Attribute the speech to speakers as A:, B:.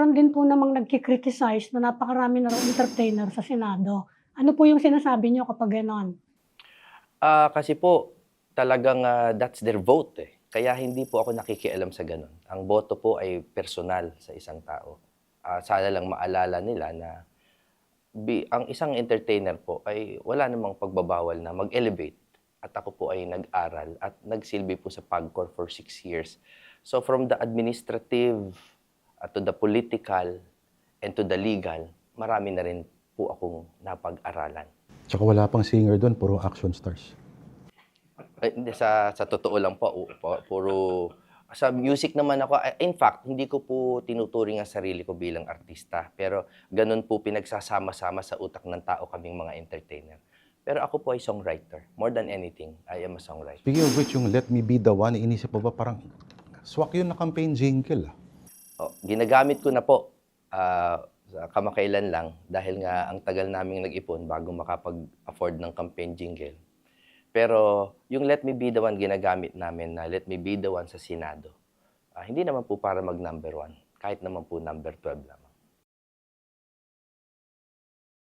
A: meron din po namang nagki-criticize na napakarami na raw entertainer sa Senado. Ano po yung sinasabi niyo kapag gano'n?
B: Kasi po talagang, that's their vote, eh. Kaya hindi po ako nakikialam sa gano'n. Ang boto po ay personal sa isang tao. Sana lang maalala nila na ang isang entertainer po ay wala namang pagbabawal na mag-elevate at ako po ay nag-aral at nagsilbi po sa PAGCOR for 6 years. So from the administrative, to the political, and to the legal, marami na rin po akong napag-aralan.
C: Tsaka wala pang singer do'n, puro action stars.
B: Hindi sa totoo lang po, puro sa music naman ako, in fact, hindi ko po tinuturing ang sarili ko bilang artista, pero gano'n po pinagsasama-sama sa utak ng tao kaming mga entertainer. Pero ako po ay songwriter. More than anything, I am a songwriter.
C: Speaking of which, yung Let Me Be The One, inisip mo ba parang swak yun na campaign jingle,
B: Ginagamit ko na po kamakailan lang dahil nga ang tagal naming nag-ipon bago makapag-afford ng campaign jingle. Pero yung Let Me Be The One ginagamit namin na Let Me Be The One sa Senado. Hindi naman po para mag number 1, kahit naman po number 12 lamang.